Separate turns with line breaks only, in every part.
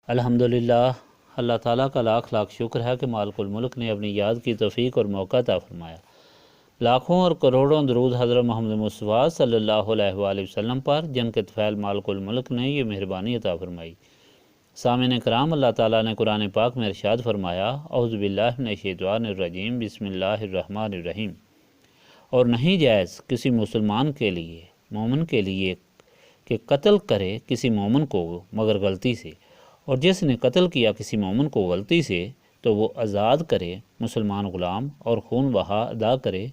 الحمدللہ، اللہ تعالیٰ کا لاکھ لاکھ شکر ہے کہ مالک الملک نے اپنی یاد کی توفیق اور موقع عطا فرمایا۔ لاکھوں اور کروڑوں درود حضرت محمد مصطفیٰ صلی اللہ علیہ وآلہ وسلم پر، جن کے طفیل مالک الملک نے یہ مہربانی عطا فرمائی۔ سامعین کرام، اللہ تعالیٰ نے قرآن پاک میں ارشاد فرمایا، اعوذ باللہ من الشیطان الرجیم، بسم اللہ الرحمن الرحیم۔ اور نہیں جائز کسی مسلمان کے لیے، مومن کے لیے، کہ قتل کرے کسی مومن کو مگر غلطی سے، اور جس نے قتل کیا کسی مومن کو غلطی سے تو وہ آزاد کرے مسلمان غلام، اور خون بہا ادا کرے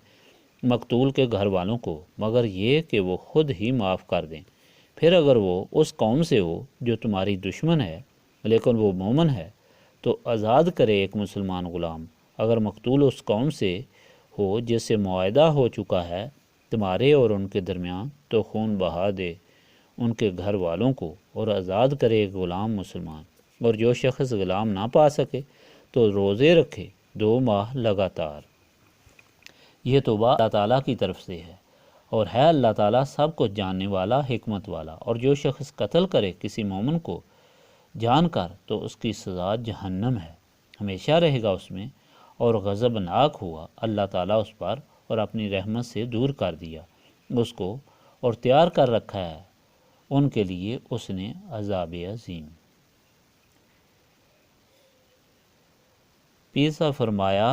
مقتول کے گھر والوں کو، مگر یہ کہ وہ خود ہی معاف کر دیں۔ پھر اگر وہ اس قوم سے ہو جو تمہاری دشمن ہے لیکن وہ مومن ہے تو آزاد کرے ایک مسلمان غلام۔ اگر مقتول اس قوم سے ہو جس سے معاہدہ ہو چکا ہے تمہارے اور ان کے درمیان، تو خون بہا دے ان کے گھر والوں کو، اور آزاد کرے ایک غلام مسلمان۔ اور جو شخص غلام نہ پا سکے تو روزے رکھے 2 ماہ لگاتار۔ یہ توبہ اللہ تعالیٰ کی طرف سے ہے، اور ہے اللہ تعالیٰ سب کچھ جاننے والا، حکمت والا۔ اور جو شخص قتل کرے کسی مومن کو جان کر تو اس کی سزا جہنم ہے، ہمیشہ رہے گا اس میں، اور غضبناک ہوا اللہ تعالیٰ اس پر، اور اپنی رحمت سے دور کر دیا اس کو، اور تیار کر رکھا ہے ان کے لیے اس نے عذاب عظیم۔ پیر صاحب فرمایا،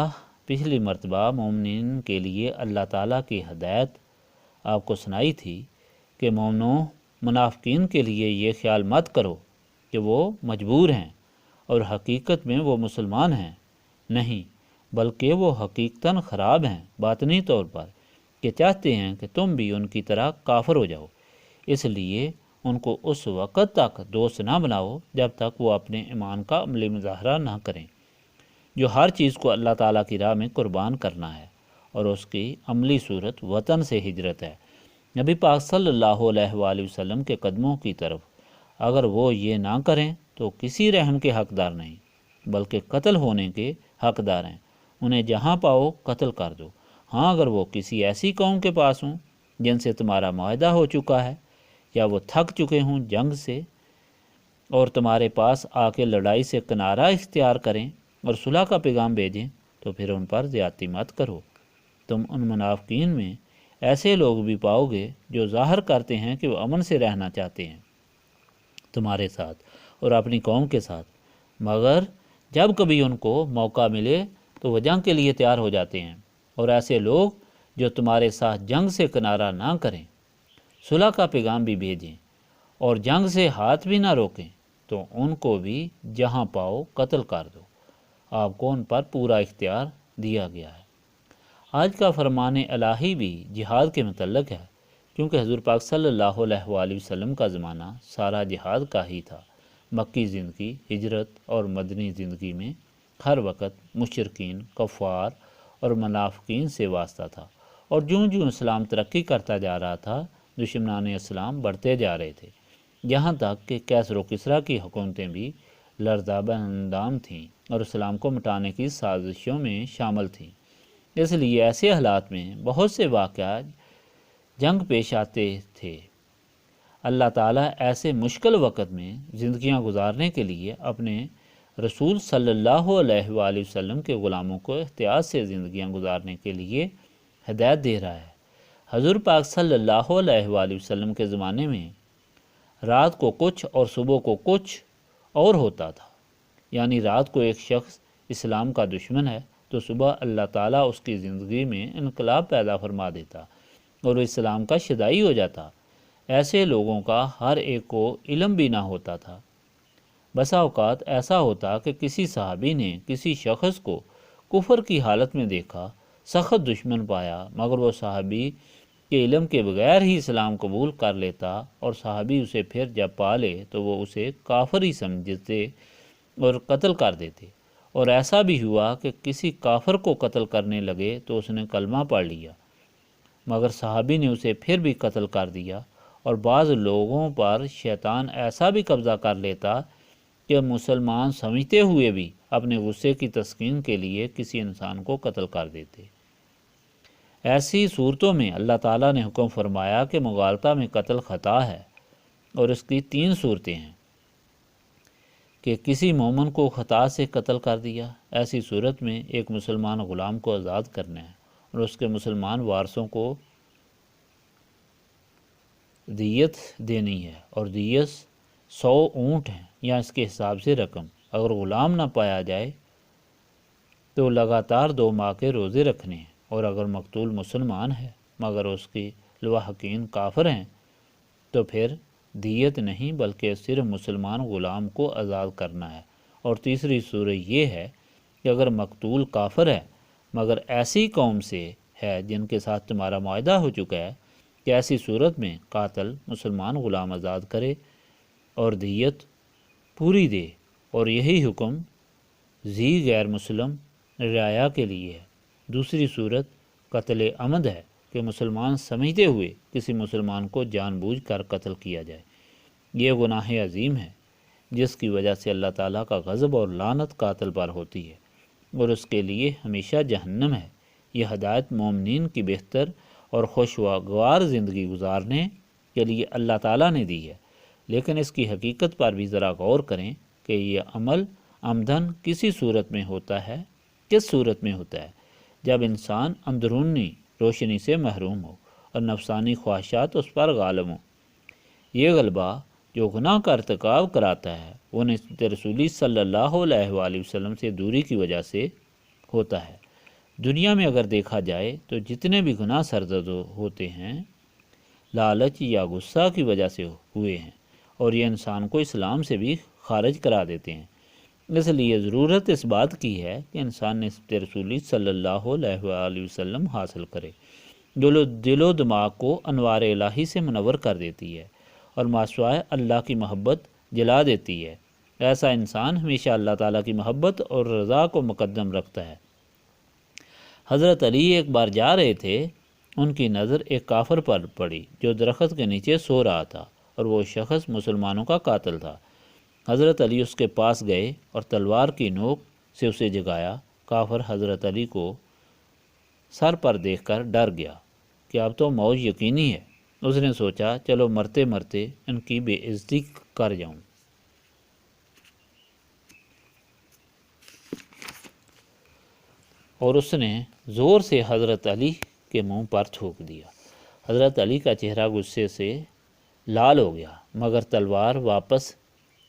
پچھلی مرتبہ مومنین کے لیے اللہ تعالیٰ کی ہدایت آپ کو سنائی تھی کہ مومنوں، منافقین کے لیے یہ خیال مت کرو کہ وہ مجبور ہیں اور حقیقت میں وہ مسلمان ہیں، نہیں، بلکہ وہ حقیقتاً خراب ہیں باطنی طور پر، کہ چاہتے ہیں کہ تم بھی ان کی طرح کافر ہو جاؤ۔ اس لیے ان کو اس وقت تک دوست نہ بناؤ جب تک وہ اپنے ایمان کا عملی مظاہرہ نہ کریں، جو ہر چیز کو اللہ تعالیٰ کی راہ میں قربان کرنا ہے، اور اس کی عملی صورت وطن سے ہجرت ہے، نبی پاک صلی اللہ علیہ وآلہ وسلم کے قدموں کی طرف۔ اگر وہ یہ نہ کریں تو کسی رحم کے حقدار نہیں، بلکہ قتل ہونے کے حقدار ہیں۔ انہیں جہاں پاؤ قتل کر دو۔ ہاں، اگر وہ کسی ایسی قوم کے پاس ہوں جن سے تمہارا معاہدہ ہو چکا ہے، یا وہ تھک چکے ہوں جنگ سے اور تمہارے پاس آ کے لڑائی سے کنارہ اختیار کریں اور صلح کا پیغام بھیجیں، تو پھر ان پر زیادتی مت کرو۔ تم ان منافقین میں ایسے لوگ بھی پاؤ گے جو ظاہر کرتے ہیں کہ وہ امن سے رہنا چاہتے ہیں تمہارے ساتھ اور اپنی قوم کے ساتھ، مگر جب کبھی ان کو موقع ملے تو وہ جنگ کے لیے تیار ہو جاتے ہیں۔ اور ایسے لوگ جو تمہارے ساتھ جنگ سے کنارہ نہ کریں، صلح کا پیغام بھی بھیجیں اور جنگ سے ہاتھ بھی نہ روکیں، تو ان کو بھی جہاں پاؤ قتل کر دو۔ آپ کو ان پر پورا اختیار دیا گیا ہے۔ آج کا فرمان الہی بھی جہاد کے متعلق ہے، کیونکہ حضور پاک صلی اللہ علیہ وآلہ وسلم کا زمانہ سارا جہاد کا ہی تھا۔ مکی زندگی، ہجرت اور مدنی زندگی میں ہر وقت مشرکین، کفار اور منافقین سے واسطہ تھا، اور جوں جوں اسلام ترقی کرتا جا رہا تھا، دشمنان اسلام بڑھتے جا رہے تھے، یہاں تک کہ کیسر و کسریٰ کی حکومتیں بھی لرزابہ اندام تھیں اور اسلام کو مٹانے کی سازشوں میں شامل تھیں۔ اس لیے ایسے حالات میں بہت سے واقعات جنگ پیش آتے تھے۔ اللہ تعالیٰ ایسے مشکل وقت میں زندگیاں گزارنے کے لیے اپنے رسول صلی اللہ علیہ وآلہ وسلم کے غلاموں کو احتیاط سے زندگیاں گزارنے کے لیے ہدایت دے رہا ہے۔ حضور پاک صلی اللہ علیہ وآلہ وسلم کے زمانے میں رات کو کچھ اور صبح کو کچھ اور ہوتا تھا، یعنی رات کو ایک شخص اسلام کا دشمن ہے تو صبح اللہ تعالیٰ اس کی زندگی میں انقلاب پیدا فرما دیتا اور وہ اسلام کا شدائی ہو جاتا۔ ایسے لوگوں کا ہر ایک کو علم بھی نہ ہوتا تھا۔ بسا اوقات ایسا ہوتا کہ کسی صحابی نے کسی شخص کو کفر کی حالت میں دیکھا، سخت دشمن پایا، مگر وہ صحابی کے علم کے بغیر ہی اسلام قبول کر لیتا، اور صحابی اسے پھر جب پا لے تو وہ اسے کافر ہی سمجھتے اور قتل کر دیتے۔ اور ایسا بھی ہوا کہ کسی کافر کو قتل کرنے لگے تو اس نے کلمہ پڑھ لیا، مگر صحابی نے اسے پھر بھی قتل کر دیا۔ اور بعض لوگوں پر شیطان ایسا بھی قبضہ کر لیتا کہ مسلمان سمجھتے ہوئے بھی اپنے غصے کی تسکین کے لیے کسی انسان کو قتل کر دیتے۔ ایسی صورتوں میں اللہ تعالیٰ نے حکم فرمایا کہ مغالطہ میں قتل خطا ہے، اور اس کی 3 صورتیں ہیں۔ کہ کسی مومن کو خطا سے قتل کر دیا، ایسی صورت میں ایک مسلمان غلام کو آزاد کرنا ہے اور اس کے مسلمان وارثوں کو دیت دینی ہے، اور دیت 100 اونٹ ہیں یا اس کے حساب سے رقم۔ اگر غلام نہ پایا جائے تو لگاتار 2 ماہ کے روزے رکھنے ہیں، اور اگر مقتول مسلمان ہے مگر اس کی لواحقین کافر ہیں تو پھر دیت نہیں بلکہ صرف مسلمان غلام کو آزاد کرنا ہے۔ اور تیسری صورت یہ ہے کہ اگر مقتول کافر ہے مگر ایسی قوم سے ہے جن کے ساتھ تمہارا معاہدہ ہو چکا ہے، کہ ایسی صورت میں قاتل مسلمان غلام آزاد کرے اور دیت پوری دے، اور یہی حکم ذی غیر مسلم رعایا کے لیے ہے۔ دوسری صورت قتل عمد ہے کہ مسلمان سمجھتے ہوئے کسی مسلمان کو جان بوجھ کر قتل کیا جائے۔ یہ گناہ عظیم ہے جس کی وجہ سے اللہ تعالیٰ کا غضب اور لعنت قاتل پر ہوتی ہے اور اس کے لیے ہمیشہ جہنم ہے۔ یہ ہدایت مومنین کی بہتر اور خوشگوار زندگی گزارنے کے لیے اللہ تعالیٰ نے دی ہے، لیکن اس کی حقیقت پر بھی ذرا غور کریں کہ یہ عمل عمدن کسی صورت میں ہوتا ہے، کس صورت میں ہوتا ہے؟ جب انسان اندرونی روشنی سے محروم ہو اور نفسانی خواہشات اس پر غالب ہوں۔ یہ غلبہ جو گناہ کا ارتکاب کراتا ہے وہ نسبت رسولی صلی اللہ علیہ وآلہ وسلم سے دوری کی وجہ سے ہوتا ہے۔ دنیا میں اگر دیکھا جائے تو جتنے بھی گناہ سرزد ہوتے ہیں لالچ یا غصہ کی وجہ سے ہوئے ہیں، اور یہ انسان کو اسلام سے بھی خارج کرا دیتے ہیں۔ اس لیے ضرورت اس بات کی ہے کہ انسان نسبت رسولی صلی اللہ علیہ وآلہ وسلم حاصل کرے، جو دل و دماغ کو انوار الہی سے منور کر دیتی ہے اور ماسوائے اللہ کی محبت جلا دیتی ہے۔ ایسا انسان ہمیشہ اللہ تعالیٰ کی محبت اور رضا کو مقدم رکھتا ہے۔ حضرت علی ایک بار جا رہے تھے، ان کی نظر ایک کافر پر پڑی جو درخت کے نیچے سو رہا تھا، اور وہ شخص مسلمانوں کا قاتل تھا۔ حضرت علی اس کے پاس گئے اور تلوار کی نوک سے اسے جگایا۔ کافر حضرت علی کو سر پر دیکھ کر ڈر گیا کہ اب تو موت یقینی ہے۔ اس نے سوچا چلو مرتے مرتے ان کی بے عزتی کر جاؤں۔ اور اس نے زور سے حضرت علی کے منہ پر تھوک دیا۔ حضرت علی کا چہرہ غصے سے لال ہو گیا مگر تلوار واپس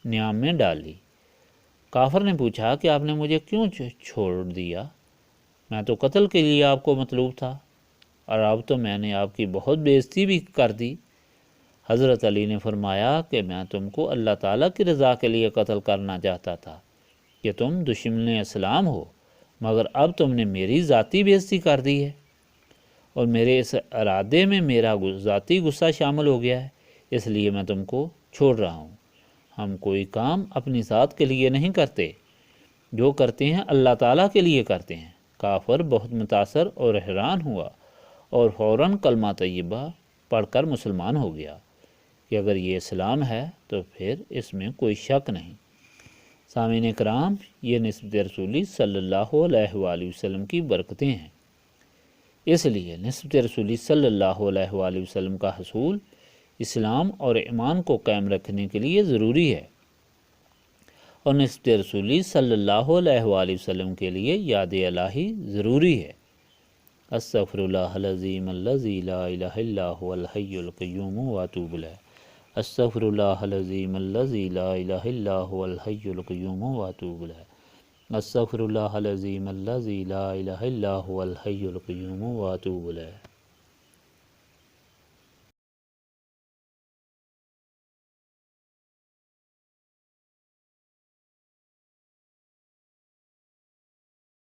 نیام میں ڈال لی۔ کافر نے پوچھا کہ آپ نے مجھے کیوں چھوڑ دیا؟ میں تو قتل کے لیے آپ کو مطلوب تھا، اور اب تو میں نے آپ کی بہت بے عزتی بھی کر دی۔ حضرت علی نے فرمایا کہ میں تم کو اللہ تعالیٰ کی رضا کے لیے قتل کرنا چاہتا تھا کہ تم دشمن اسلام ہو، مگر اب تم نے میری ذاتی بے عزتی کر دی ہے، اور میرے اس ارادے میں میرا ذاتی غصہ شامل ہو گیا ہے، اس لیے میں تم کو چھوڑ رہا ہوں۔ ہم کوئی کام اپنی ذات کے لیے نہیں کرتے، جو کرتے ہیں اللہ تعالیٰ کے لیے کرتے ہیں۔ کافر بہت متاثر اور حیران ہوا اور فوراً کلمہ طیبہ پڑھ کر مسلمان ہو گیا کہ اگر یہ اسلام ہے تو پھر اس میں کوئی شک نہیں۔ سامعین کرام، یہ نسبت رسولی صلی اللہ علیہ وآلہ وسلم کی برکتیں ہیں۔ اس لیے نسبت رسولی صلی اللہ علیہ وآلہ وسلم کا حصول اسلام اور ایمان کو قائم رکھنے کے لیے ضروری ہے، اور نسبت رسولی صلی اللہ علیہ وآلہ وسلم کے لیے یاد الہی ضروری ہے۔ استغفر اللہ العظیم الذی لا الہ الا هو الحی القیوم واتوب الیہ۔ استغفر اللہ العظیم الذی لا الہ الا هو الحی القیوم واتوب الیہ۔ استغفر اللہ العظیم الذی لا الہ الا هو الحی القیوم واتوب الیہ۔